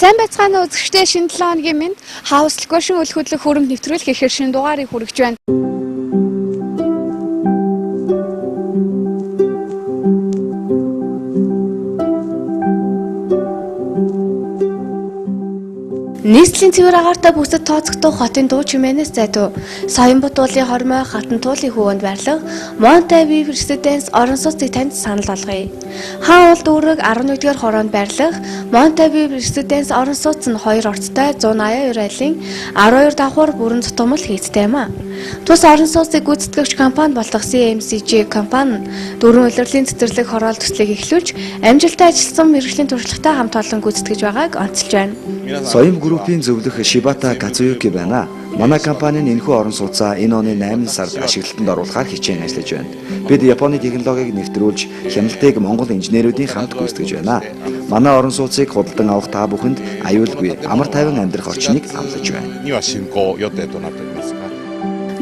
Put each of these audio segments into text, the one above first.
Сайн байцгаана уу үзэгчдээ, шинэ 7 хоногийн мэнд House Location үйл хөдлөх хөрөмт нэвтрүүлэх ихэр шинэ дугаарыг хүргэж байна. Нийслэлийн цэвэр агаартай бүсэд тооцогдох хотын дуу чимээнээс зайдуу Соён Бутуулын хормой хатан туулын хөвөнд байрлах Monte View Residence орон сууцыг танд санал болгоё. Хаан улд үүрэг 11-р хороонд байрлах Monte View Residence орон сууц нь 2 орцтой 182 айлын 12 давхар бүрэн цутгамал хийцтэй юм а. Тус орон сууцыг гүйцэтгэгч компани болох CMCG компани дөрвөн улирлын цэцэрлэг хороол төслийг эхлүүлж амжилттай ажилласан мэргэжлийн туршлагатай хамт олон гүйцэтгэж байгааг онцолж байна. Соён группийн зөвлөх Shibata Katsuюки байна. Манай компанийн энэхүү орон сууцаа энэ оны 8 сард ашиглалтанд оруулахаар хичээн ажиллаж байна. Бид Японы технологиг нэвтрүүлж хяналтыг Монгол инженеруудын хамт гүйцэтгэж байна. Манай орон сууцыг худалдан авах та бүхэнд аюулгүй амар тайван амьдрах орчныг амлаж байна.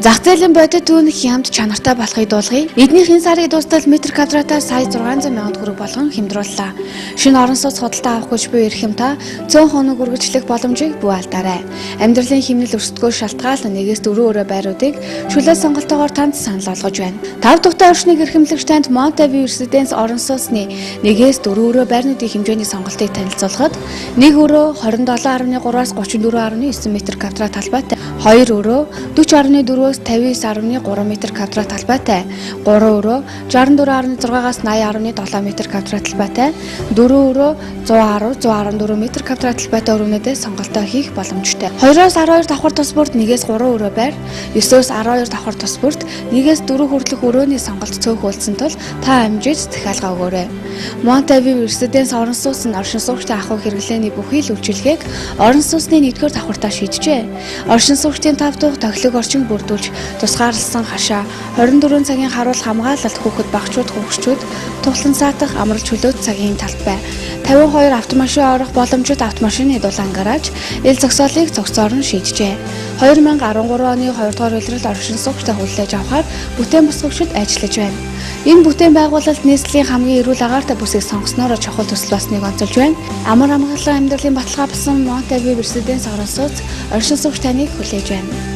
Зах зээлийн бодит түүнх хямд чанартай болохыг дуулгая. Эднийх энэ сарын дуустал метр квадратаар сая 600 мянган төгрөг болгон хэмжрууллаа. Шинэ орон сууц худалдаа авах гэж буй эрх юмтай 100 хоног үргэлжлэх боломжийг бүү алдаарай. Амьдралын хэмнэл өрсөлдгөө шалтгаалсан 1-4 өрөө байруудыг чөлөө сонголтоогоор танд санал болгож байна. 5 дугтай орчныг эрхэмлэгч танд Monte View Residence орон сууцны 1-4 өрөө байрнуудын хэмжээний сонголтыг танилцуулахад 1 өрөө 27.3-аас 34.9 метр квадрат талбайтай, 2 өрөө 40.4-өөс 59.3 метр квадрат талбайтай, 3 өрөө 64.6-аас 80.7 метр квадрат талбайтай, 4 өрөө 110-114 метр квадрат талбайтай өрөөнүүдээс сонголтоо хийх боломжтой. 2-оос 12 давхар тус бүрт 1-ээс 3 өрөө байр, 9-өөс 12 давхар тус бүрт 1-ээс 4 хүртэлх өрөөний сонголт цөөхүүлсэн тул та амжиж захиалга өгөөрэй. Monte View Residence орон сууц нь оршин суугчдын ахуй хэрэглээний бүхий л үйлчилгээг орон сууцны 1-р давхартаа шийджээ. Оршин суугчдын тав тух тохилог орчин бүрдүүлж тусгаарласан хашаа 24 цагийн харуул хамгаалалт хүүхэд багчууд хөвгчүүд тухлан саатах амралт чөлөөт цагийн талбай 52 автомашин орох боломжит автомашины дулаан гараж ил зогсоолыг цогцоор нь шийджээ. 2013 оны 2-р улиралд оршин суугчтай хүлээж авахаар бүтээн босгогчид ажиллаж байна. Энэ бүтээн байгуулалт нийслэлийн хамгийн эрүүл агаартай бүсийг сонгосноор чухал төсөл болсныг онцолж байна. Амар амгалан амьдралын баталгаа болсон Monte View Residence орон сууц оршин суугч таныг хүлээж байна.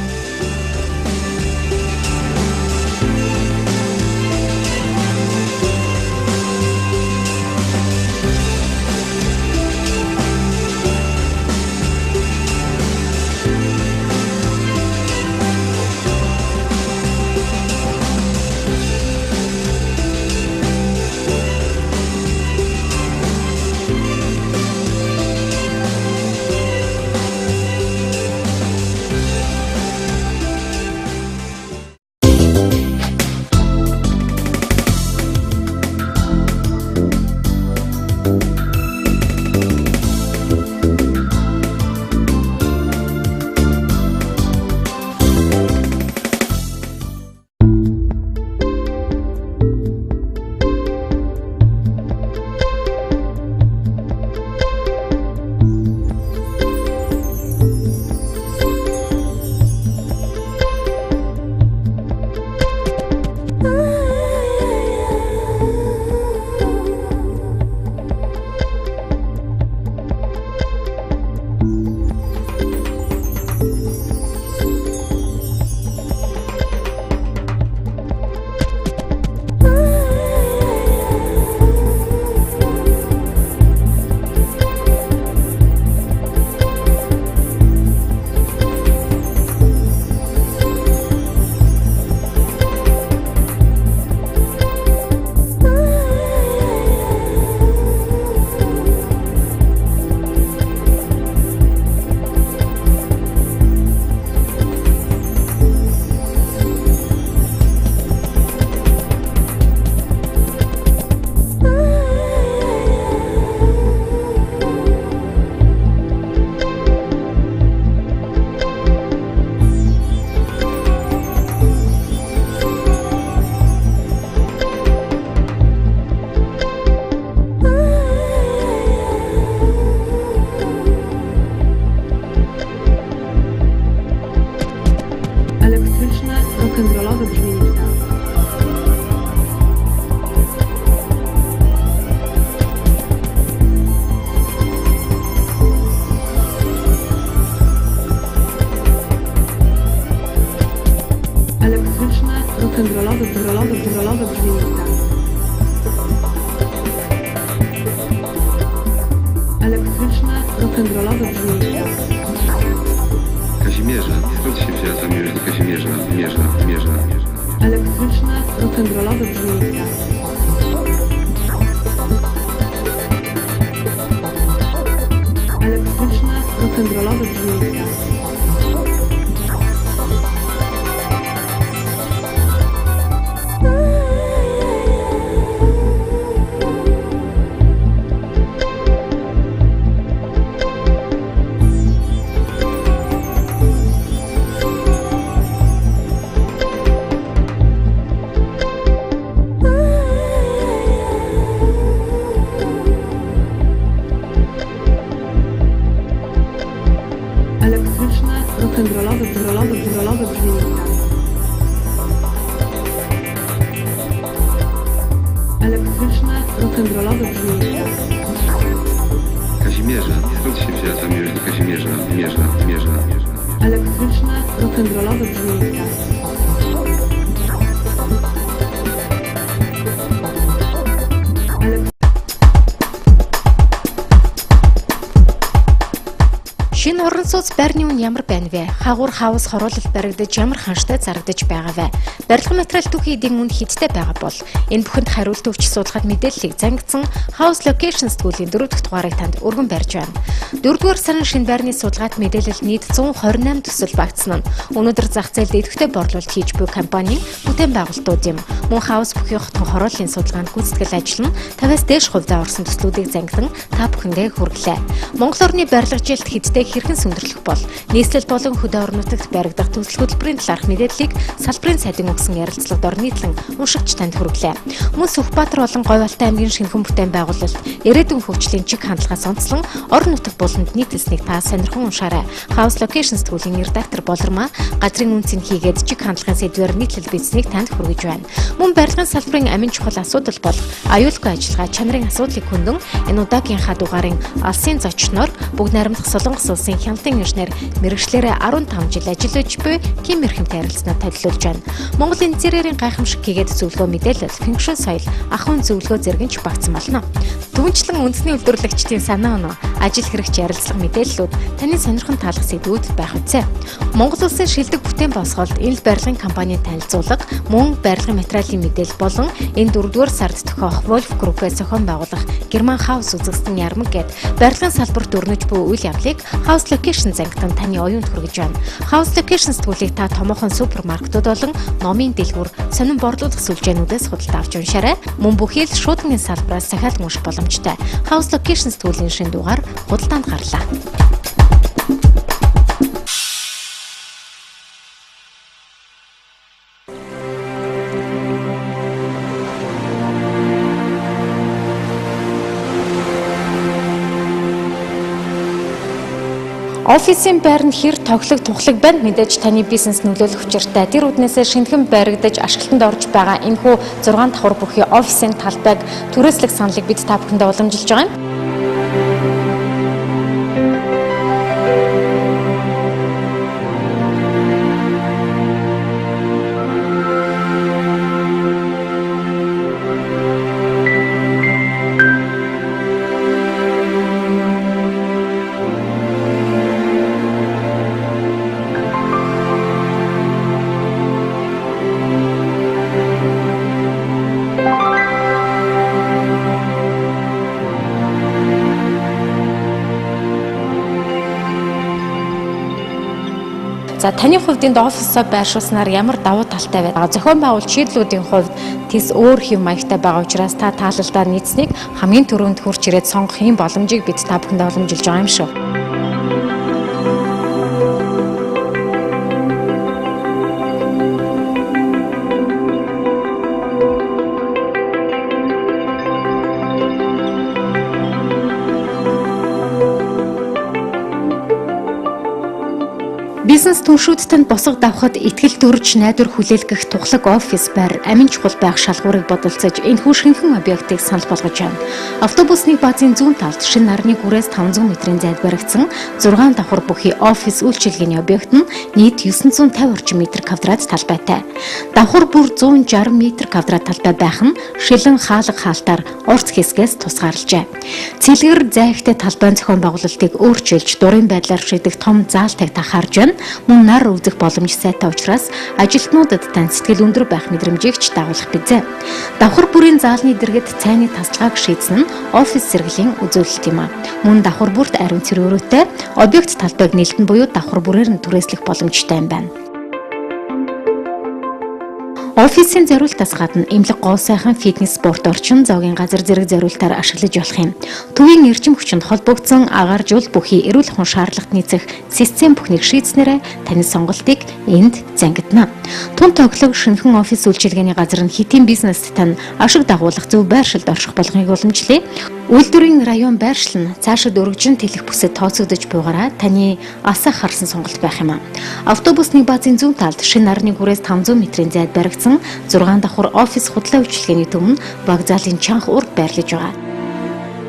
Elektryczne rock'n'rollowe brzmienia. Kazimierza, skąd się wzięła ta miłość do Kazimierza? Mierza. Elektryczne rock'n'rollowe brzmienia. Elektryczne rock'n'rollowe brzmienia. Elektryczne rock'n'rollowe brzmienia. Elektryczne rock'n'rollowe brzmienia. Kazimierza, skąd się wzięła ta miłość do Kazimierza? Mierza. Elektryczne rock'n'rollowe brzmienia. Шинэ орон сууц байрны үн ямар байна вэ? Хагуур хаус хороолол баригдаж ямар ханштай зарагдаж байгаа вэ? Барилгын материал түүхий эдийн үн хідтэй байгаа бол энэ бүхэнд хариулт өгч суулгаад мэдээллийг зангидсан House Location сэтгүүлийн 4 дахь дугаарыг танд өргөн барьж байна. 4-р сарын шинэ байрны судалгаат мэдээлэл нийт 128 төсөл багтсан нь өнөөдөр зах зээлд идэвхтэй борлуулалт хийж буй компанийн бүтээн байгуулалтууд юм. Мөн House бүхий хотын хорооллын судалгаанд гүйцэтгэл ажил нь 50-аас дээш хувьдаа орсон төслүүдийг зангидан та бүхэндээ хүргэлээ. Монгол орны барилга жилд хідтэй хэрхэн сүндэрлэх бол нийслэл болон хөдөө орон нутагт баригдах төсөл хөтөлбөрийн талаарх мэдээллийг салбарын сайдын өгсөн ярилцлагад ор нийтлэн уншигч танд хүргэлээ. Мөн Сүхбаатар болон Говьалтай аймгийн шинэхэн бүтээн байгуулалт ирээдүйн хөгжлийн чиг хандлагаас онцлон орон нутаг буланд нийтлэлснийг та сонирхон уншаарай. House Location сэтгүүлийн редактор Болормаа газрын үнцийг хийгээд чиг хандлагын сэдвээр нийтлэл бичсэнийг танд хүргэж байна. Мөн барилгын салбарын амин чухал асуудал болох аюулгүй ажиллагаа чанарын асуудлыг хөндөн энэ удаагийнхаа дугаарын алсын зочноор бүгд найрамдах Солонгос улсын хяналтын инженер мэргэжлэрээ 15 жил ажиллаж буй Ким Эрхэмтэй харилцаанаа төлөвлөж байна. Монголын цэрэрийн гайхамшиг хийгээд зөвлөгөө мэдээлэл, фэнкшн соёл, ахуйн зөвлөгөө зэрэг нь ч багцсан болно. Түүнчлэн үндэсний үйлдвэрлэгчдийн санаа оноо, ажил хэрэгч ярилцлага мэдээллүүд таны сонирхон таалах сэдвүүд байх үсэ. Монгол улсын шилдэг бүтээн босголд энэ барилгын компанийн танилцуулга, мөн барилгын материалын мэдээлэл болон энэ 4-р сард тохиох Wolf Group-ээс зохион байгуулах Герман House үзэгдсэн ярмаг гээд барилгын салбарт өрнөж буй үйл явдлыг House Location зангидан таны оюунд хүргэж байна. House Location сэтгүүлийг та томоохон супермаркетууд болон номын дэлгүүр, сонин борлуулах сүлжээнүүдээс худалдаа авч уншаарай. Мөн бүхий л шуудангийн салбараас захиалан унших боломжтой. House Location сэтгүүлийн шинэ дугаар худалдаанд гарлаа. Офисын байр нь хэр тоглог тухлаг байна мэдээж таны бизнес нөлөөлөх учиртай. Тэр үднээсээ шинэхэн баригдаж ашиглалтанд орж байгаа энэхүү 6 давхар бүхий офисын талбайг түрээслэх саналыг бид та бүхэндээ уламжилж байгаа юм. За таны хувьд энд офисоо байршуулснаар ямар давуу талтай байна? Зохион байгуулалт шийдлүүдийн хувьд тис өөр хэв маягтай байгаа учраас та таалалдаа нийцнийг хамгийн түрүүнд хурж ирээд сонгох юм боломжийг бид та бүхэндээ уламжилж байгаа юм шүү. Бизнес түншүүдтэнд босго давхад итгэл төрж найдвар хүлээлгэх тухлаг офис байр амин чухал байх шалгуурыг бодолцож энэхүү шинэхэн объектыг санал болгож байна. Автобусны баазын зүүн талд шинэ нарны гүрээс 500 м-ийн зайд баригдсан 6 давхар бүхий офис үйлчилгээний объект нь нийт 950 орчим метр квадрат талбайтай. Давхар бүр 160 м квадрат талбай байх нь шилэн хаалга хаалтаар урт хэсгээс тусгаарлжээ. Цэлгэр зайхтай талбайн зохион байгуулалтыг өөрчилж дурын байдлаар шийдэх том заалтайг тахаарж байна. Мөн нар үзэх боломж сайтай учраас ажилтнуудад тань сэтгэл өндөр байх мэдрэмжийг ч дагуулах бизээ. Давхар бүрийн заалны дэргэд цайны тасалгааг шийдсэн нь офис зэрэглэлийн үзүүлэлт юм а. Мөн давхар бүрт ариун цэрүүрөтэй объект талбайг нээлтэн буюу давхар бүрээр нь түрээслэх боломжтой юм байна. Офисын зориултаас гадна эмнэлэг гоо сайхан фитнес спорт орчин зоогийн газар зэрэг зориултаар ашиглаж болох юм. Төвийн эрчим хүчинд холбогдсон агаар жул бүхий эрүүл ахуйн шаардлагат нийцэх систем бүхнийг шийдснээрээ таны сонголтыг энд зангидна. Тун тоглог шинэхэн офис үйлчилгээний газар нь хэтийн бизнест тань ашиг дагуулах зөв байршилд орших болгохыг уламжлая. Үйлдвэрийн район байршил нь цаашид өргөжин тэлэх бүсэд тооцогдож буйгаараа таны асах харсан сонголт байх юм а. Автобусны баазын зүүн талд шинэ нарны гүрээс 500 м-ийн зайд баригдсан 6 давхар офис худлаа үйлчилгээний төв нь баг заалын чанга урд байрлаж байгаа.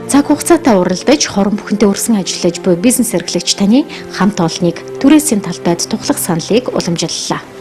Цаг хугацаатай уралдаж хорон бүхэнтэй өрсөн ажиллаж буй бизнес эрхлэгч таны хамт олныг түрээсийн талбайд тухлах саналыг уламжлалаа.